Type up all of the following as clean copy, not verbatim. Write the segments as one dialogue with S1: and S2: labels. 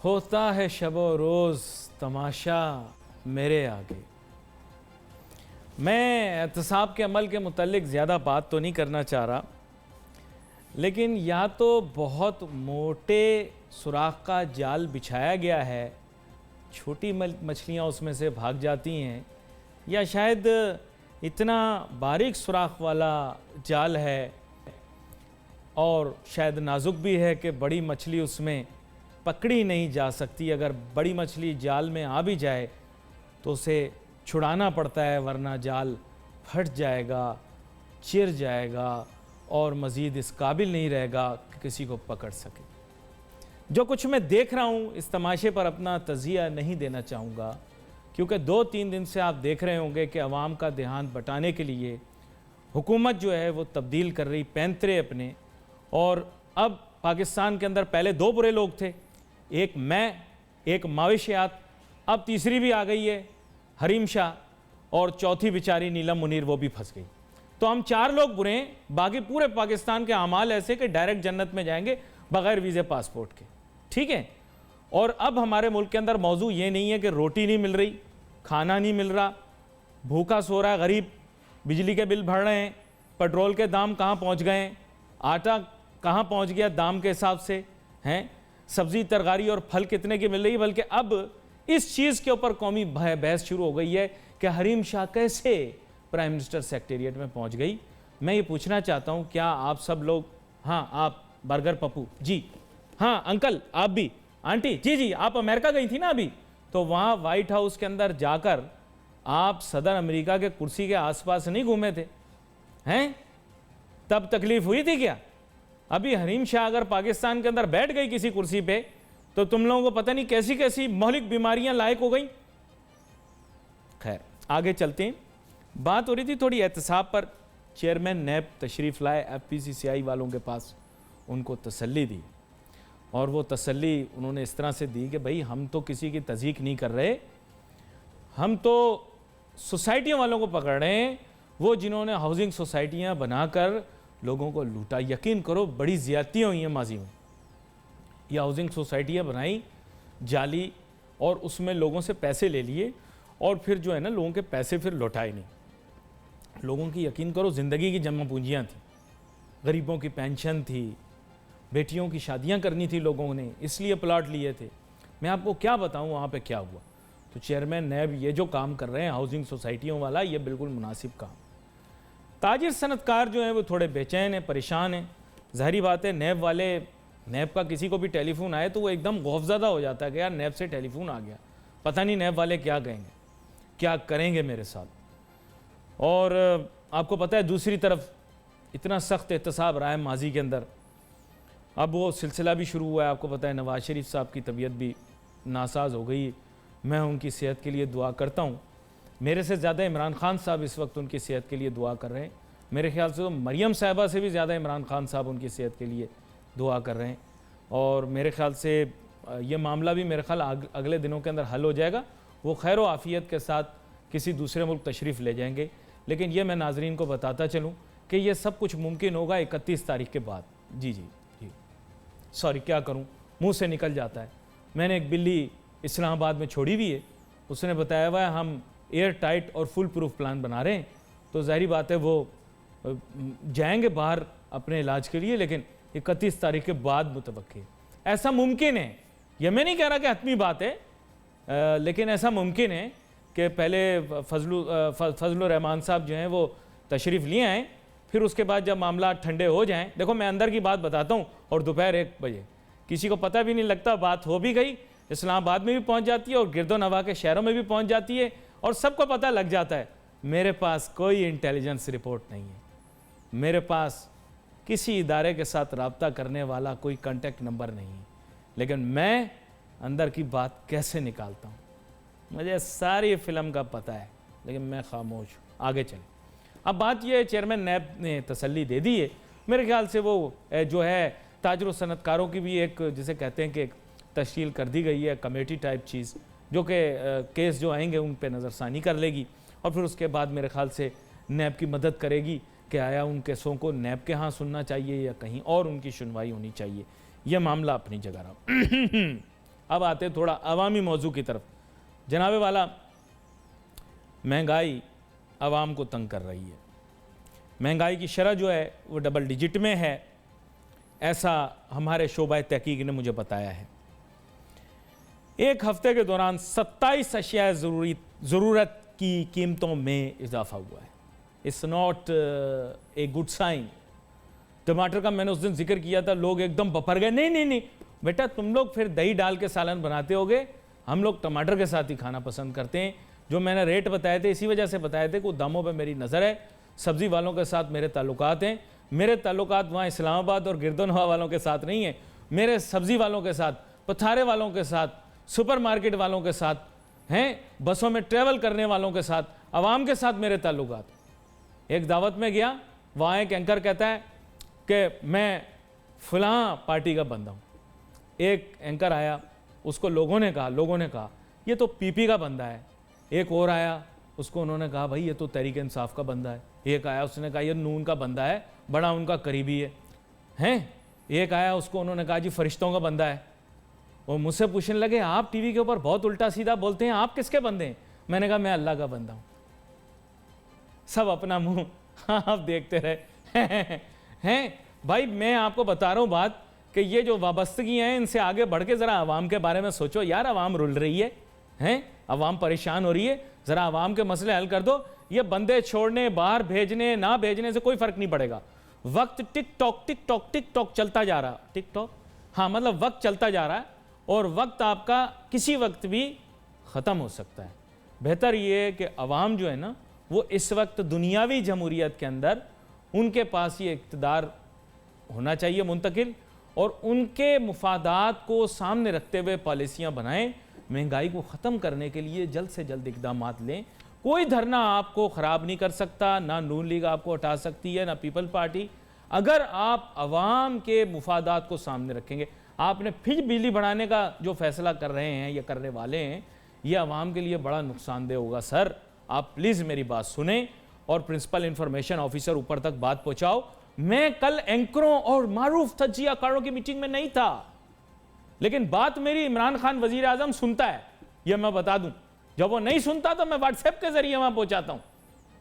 S1: होता है शबो रोज़ तमाशा मेरे आगे। मैं एहतसाब के अमल के मुतल्लिक ज़्यादा बात तो नहीं करना चाह रहा, लेकिन या तो बहुत मोटे सुराख का जाल बिछाया गया है, छोटी मछलियाँ उसमें से भाग जाती हैं, या शायद इतना बारीक सुराख वाला जाल है और शायद नाजुक भी है कि बड़ी मछली उसमें पकड़ी नहीं जा सकती। अगर बड़ी मछली जाल में आ भी जाए तो उसे छुड़ाना पड़ता है, वरना जाल फट जाएगा, चिर जाएगा और मज़ीद इस काबिल नहीं रहेगा कि किसी को पकड़ सके। जो कुछ मैं देख रहा हूँ इस तमाशे पर अपना तज़िया नहीं देना चाहूँगा, क्योंकि 2-3 दिन से आप देख रहे होंगे कि अवाम का ध्यान बटाने के लिए हुकूमत जो है वो तब्दील कर रही पैंतरे अपने। और अब पाकिस्तान के अंदर पहले 2 बुरे लोग थे, एक मैं, एक माविशियात, अब तीसरी भी आ गई है हरीम शाह, और चौथी बेचारी नीलम मुनीर, वो भी फंस गई। तो हम 4 लोग बुरे हैं, बाकी पूरे पाकिस्तान के अमाल ऐसे कि डायरेक्ट जन्नत में जाएंगे बगैर वीज़े पासपोर्ट के, ठीक है। और अब हमारे मुल्क के अंदर मौजू ये नहीं है कि रोटी नहीं मिल रही, खाना नहीं मिल रहा, भूखा सो रहा है गरीब, बिजली के बिल भर रहे हैं, पेट्रोल के दाम कहाँ पहुँच गए हैं, आटा कहाँ पहुँच गया दाम के हिसाब से हैं, सब्ज़ी तरकारी और फल कितने की मिल रही है। बल्कि अब इस चीज़ के ऊपर कौमी बहस शुरू हो गई है कि हरीम शाह कैसे प्राइम मिनिस्टर सेक्रेटेरिएट में पहुँच गई। मैं ये पूछना चाहता हूँ, क्या आप सब लोग, हाँ आप बर्गर पप्पू जी, हाँ अंकल आप भी, आंटी जी जी, आप अमेरिका गई थी ना अभी, तो वहाँ वाइट हाउस के अंदर जाकर आप सदर अमेरिका के कुर्सी के आसपास नहीं घूमे थे हैं? तब तकलीफ हुई थी क्या? अभी हरीम शाह अगर पाकिस्तान के अंदर बैठ गई किसी कुर्सी पे तो तुम लोगों को पता नहीं कैसी कैसी मौलिक बीमारियां लायक हो गई। खैर आगे चलते हैं। बात हो रही थी थोड़ी एहतसाब पर। चेयरमैन नैब तशरीफ लाए FPCCI वालों के पास, उनको तसल्ली दी, और वो तसल्ली उन्होंने इस तरह से दी कि भाई हम तो किसी की तज़ीक नहीं कर रहे, हम तो सोसाइटियों वालों को पकड़ रहे हैं, वो जिन्होंने हाउसिंग सोसाइटियाँ बनाकर लोगों को लूटा। यकीन करो बड़ी ज़्यादतियाँ हुई हैं माजी में। ये हाउसिंग सोसाइटियाँ बनाई जाली और उसमें लोगों से पैसे ले लिए, और फिर जो है ना लोगों के पैसे फिर लौटाए नहीं। लोगों की यकीन करो ज़िंदगी की जमा पूंजियाँ थी, गरीबों की पेंशन थी, बेटियों की शादियाँ करनी थी लोगों ने, इसलिए प्लाट लिए थे। मैं आपको क्या बताऊँ वहाँ पे क्या हुआ। तो चेयरमैन नैब ये जो काम कर रहे हैं हाउसिंग सोसाइटियों वाला, ये बिल्कुल मुनासिब काम। ताजिर सनतकार जो हैं वो थोड़े बेचैन हैं, परेशान हैं। ज़ाहिरी बात है, नैब वाले, नैब का किसी को भी टेलीफोन आए तो वो एकदम खौफज़दा हो जाता है कि यार नैब से टेलीफोन आ गया, पता नहीं नैब वाले क्या कहेंगे, क्या करेंगे मेरे साथ। और आपको पता है दूसरी तरफ इतना सख्त एहतसाब रहा है माजी के अंदर, अब वो सिलसिला भी शुरू हुआ है। आपको पता है नवाज शरीफ साहब की तबीयत भी नासाज हो गई। मैं उनकी सेहत के लिए दुआ करता हूँ। मेरे से ज़्यादा इमरान खान साहब इस वक्त उनकी सेहत के लिए दुआ कर रहे हैं। मेरे ख्याल से तो मरियम साहिबा से भी ज़्यादा इमरान खान साहब उनकी सेहत के लिए दुआ कर रहे हैं। और मेरे ख्याल से ये मामला भी मेरे ख्याल अगले दिनों के अंदर हल हो जाएगा। वो खैर व आफ़ियत के साथ किसी दूसरे मुल्क तशरीफ़ ले जाएंगे। लेकिन ये मैं नाजरीन को बताता चलूँ कि ये सब कुछ मुमकिन होगा 31 तारीख के बाद। जी जी जी, सॉरी क्या करूँ, मुँह से निकल जाता है। मैंने एक बिल्ली इस्लामाबाद में छोड़ी हुई है, उसने बताया हुआ है हम एयर टाइट और फुल प्रूफ प्लान बना रहे हैं, तो ज़ाहिर बात है वो जाएंगे बाहर अपने इलाज के लिए, लेकिन 31 तारीख के बाद मुतवक्की है। ऐसा मुमकिन है, ये मैं नहीं कह रहा कि हतमी बात है, लेकिन ऐसा मुमकिन है कि पहले फजलुर रहमान साहब जो हैं वो तशरीफ़ लिए आएँ, फिर उसके बाद जब मामला ठंडे हो जाएं। देखो मैं अंदर की बात बताता हूँ, और दोपहर 1 बजे किसी को पता भी नहीं लगता, बात हो भी गई, इस्लामाबाद में भी पहुँच जाती है और गिरदो नवा के शहरों में भी पहुँच जाती है, और सबको पता लग जाता है। मेरे पास कोई इंटेलिजेंस रिपोर्ट नहीं है, मेरे पास किसी इदारे के साथ रब्ता करने वाला कोई कांटेक्ट नंबर नहीं है, लेकिन मैं अंदर की बात कैसे निकालता हूँ, मुझे सारी फिल्म का पता है, लेकिन मैं खामोश हूँ। आगे चले। अब बात यह है, चेयरमैन नैब ने तसल्ली दे दी है। मेरे ख्याल से वो जो है ताजर व सनतकारों की भी एक, जिसे कहते हैं कि एक तश्कील कर दी गई है, कमेटी टाइप चीज़, जो कि केस जो आएंगे उन पे नज़रसानी कर लेगी, और फिर उसके बाद मेरे ख्याल से नैब की मदद करेगी कि आया उन केसों को नैब के यहाँ सुनना चाहिए या कहीं और उनकी सुनवाई होनी चाहिए। यह मामला अपनी जगह रहा। अब आते थोड़ा अवामी मौजू की तरफ। जनाबे वाला, महंगाई आवाम को तंग कर रही है। महंगाई की शरह जो है वो डबल डिजिट में है, ऐसा हमारे शोबा तहकीक ने मुझे बताया है। एक हफ्ते के दौरान 27 अशिया ज़रूरत की कीमतों में इजाफा हुआ है। It's not a good sign. टमाटर का मैंने उस दिन जिक्र किया था, लोग एकदम बपर गए, नहीं नहीं नहीं बेटा, तुम लोग फिर दही डाल के सालन बनाते होगे, हम लोग टमाटर के साथ ही खाना पसंद करते हैं। जो मैंने रेट बताए थे इसी वजह से बताए थे कि दामों पे मेरी नज़र है। सब्ज़ी वालों के साथ मेरे ताल्लुकात हैं। मेरे ताल्लुकात वहाँ इस्लामाबाद और गिरदोनवा वालों के साथ नहीं है, मेरे सब्ज़ी वालों के साथ, पथारे वालों के साथ, सुपरमार्केट वालों के साथ हैं, बसों में ट्रैवल करने वालों के साथ, आवाम के साथ मेरे ताल्लुकात। एक दावत में गया, वहाँ एक एंकर कहता है कि मैं फलां पार्टी का बंदा हूँ। एक एंकर आया, उसको लोगों ने कहा ये तो पीपी का बंदा है। एक और आया, उसको उन्होंने कहा भाई ये तो तहरीक इंसाफ का बंदा है। एक आया, उसने कहा ये नून का बंदा है, बड़ा उनका करीबी है। एक आया, उसको उन्होंने कहा जी फरिश्तों का बंदा है। वो मुझसे पूछने लगे आप टीवी के ऊपर बहुत उल्टा सीधा बोलते हैं, आप किसके बंदे हैं? मैंने कहा मैं अल्लाह का बंदा हूँ। सब अपना मुंह आप देखते रहे हैं। भाई मैं आपको बता रहा हूँ बात कि ये जो वाबस्तगियाँ हैं इनसे आगे बढ़ के ज़रा आवाम के बारे में सोचो यार। आवाम रुल रही है, आवाम परेशान हो रही है, ज़रा आवाम के मसले हल कर दो। ये बंदे छोड़ने, बाहर भेजने ना भेजने से कोई फ़र्क नहीं पड़ेगा। वक्त टिक टॉक चलता जा रहा। टिक टॉक, हाँ मतलब वक्त चलता जा रहा है और वक्त आपका किसी वक्त भी ख़त्म हो सकता है। बेहतर ये है कि अवाम जो है ना वो इस वक्त दुनियावी जमहूरियत के अंदर उनके पास ये इक़्तिदार होना चाहिए मुंतकिल, और उनके मुफादात को सामने रखते हुए पॉलिसियाँ बनाएं। महंगाई को ख़त्म करने के लिए जल्द से जल्द इक़दाम लें। कोई धरना आपको ख़राब नहीं कर सकता, ना नून लीग आपको हटा सकती है, ना पीपल पार्टी। अगर आप अवाम के मुफादात को सामने रखेंगे। आपने फिर बिजली बढ़ाने का जो फैसला कर रहे हैं या करने वाले हैं, ये अवाम के लिए बड़ा नुकसानदेह होगा। सर आप प्लीज़ मेरी बात सुने और प्रिंसिपल इंफॉर्मेशन ऑफिसर ऊपर तक बात पहुँचाओ। मैं कल एंकरों और मारूफ तज्जियाकारों की मीटिंग में नहीं था, लेकिन बात मेरी इमरान खान वजीर आजम सुनता है, यह मैं बता दूं। जब वो नहीं सुनता तो मैं व्हाट्सएप के जरिए वहां पहुंचाता हूं,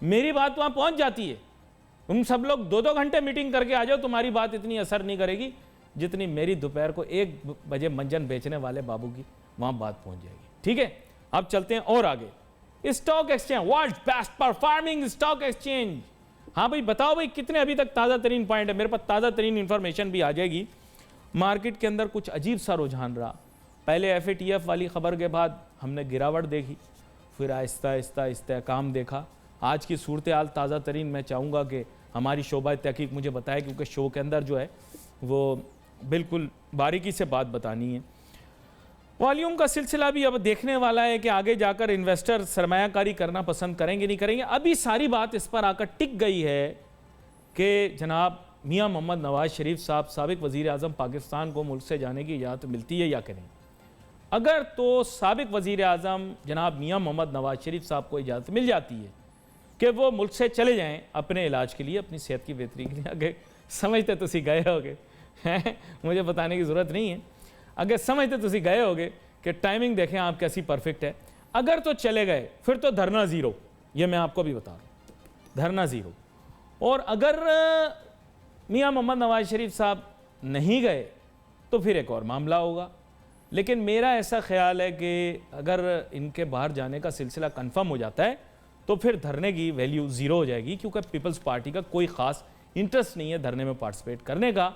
S1: मेरी बात वहां पहुंच जाती है। तुम सब लोग 2-2 घंटे मीटिंग करके आ जाओ, तुम्हारी बात इतनी असर नहीं करेगी जितनी मेरी दोपहर को 1 बजे मंजन बेचने वाले बाबू की वहां बात पहुंच जाएगी। ठीक है, अब चलते हैं और आगे। Stock exchange, world best performing stock exchange. हाँ भाई बताओ भाई कितने अभी तक ताज़ा तरीन पॉइंट है? मेरे पास ताज़ा तरीन इंफॉर्मेशन भी आ जाएगी। मार्केट के अंदर कुछ अजीब सा रुझान रहा। पहले FATF वाली ख़बर के बाद हमने गिरावट देखी, फिर आहिस्ता आहिस्ता इस्तेहकाम देखा। आज की सूरत हाल ताज़ा तरीन मैं चाहूँगा कि हमारी शोबा तहकीक मुझे बताए, क्योंकि शो के अंदर जो है वो बिल्कुल बारीकी से बात बतानी है। वॉल्यूम का सिलसिला भी अब देखने वाला है कि आगे जाकर इन्वेस्टर सरमायाकारी करना पसंद करेंगे नहीं करेंगे। अभी सारी बात इस पर आकर टिक गई है कि जनाब मियां मोहम्मद नवाज शरीफ साहब साबिक वज़ीर आज़म पाकिस्तान को मुल्क से जाने की इजाज़त मिलती है या कि नहीं। अगर तो साबिक वज़ीर आज़म जनाब मियां मोहम्मद नवाज शरीफ साहब को इजाज़त मिल जाती है कि वो मुल्क से चले जाएँ अपने इलाज के लिए, अपनी सेहत की बेहतरी के लिए, अगर समझते तो गए होगे मुझे बताने की ज़रूरत नहीं है, अगर समझते तो गए होगे कि टाइमिंग देखें आप कैसी परफेक्ट है। अगर तो चले गए फिर तो धरना ज़ीरो, ये मैं आपको भी बता रहा हूँ, धरना ज़ीरो। और अगर मियां मोहम्मद नवाज शरीफ साहब नहीं गए तो फिर एक और मामला होगा। लेकिन मेरा ऐसा ख्याल है कि अगर इनके बाहर जाने का सिलसिला कन्फर्म हो जाता है तो फिर धरने की वैल्यू ज़ीरो हो जाएगी, क्योंकि पीपल्स पार्टी का कोई ख़ास इंटरेस्ट नहीं है धरने में पार्टिसिपेट करने का,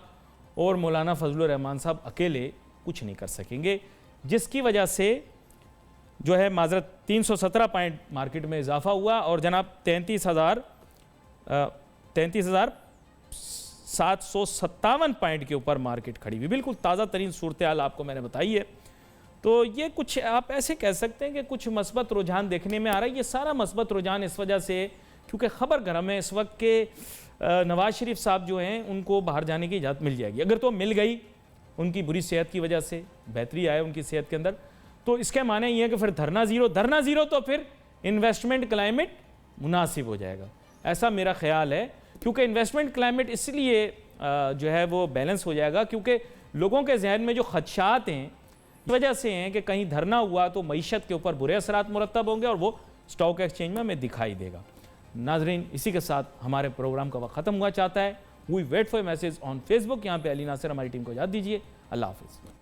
S1: और मौलाना फजलुर रहमान साहब अकेले कुछ नहीं कर सकेंगे, जिसकी वजह से जो है माजरत 317 पॉइंट मार्केट में इजाफा हुआ और जनाब 33,757 पॉइंट के ऊपर मार्केट खड़ी हुई। बिल्कुल ताज़ा तरीन सूरत हाल आपको मैंने बताई है। तो ये कुछ आप ऐसे कह सकते हैं कि कुछ मस्बत रुझान देखने में आ रहा है। ये सारा मस्बत रुझान इस वजह से क्योंकि ख़बर गर्म है इस वक्त के नवाज शरीफ साहब जो हैं उनको बाहर जाने की इजाज़त मिल जाएगी। अगर तो मिल गई, उनकी बुरी सेहत की वजह से बेहतरी आए उनकी सेहत के अंदर, तो इसके माने ये है कि फिर धरना ज़ीरो तो फिर इन्वेस्टमेंट क्लाइमेट मुनासिब हो जाएगा, ऐसा मेरा ख्याल है। क्योंकि इन्वेस्टमेंट क्लाइमेट इसलिए जो है वो बैलेंस हो जाएगा क्योंकि लोगों के जहन में जो खदशात हैं वजह से हैं कि कहीं धरना हुआ तो मईशत के ऊपर बुरे असरात मुरतब होंगे और वो स्टॉक एक्सचेंज में हमें दिखाई देगा। नाजरीन, इसी के साथ हमारे प्रोग्राम का वक्त ख़त्म हुआ चाहता है। We wait for message on Facebook. यहाँ पे अली नासिर हमारी टीम को याद दीजिए। अल्लाह हाफिज़।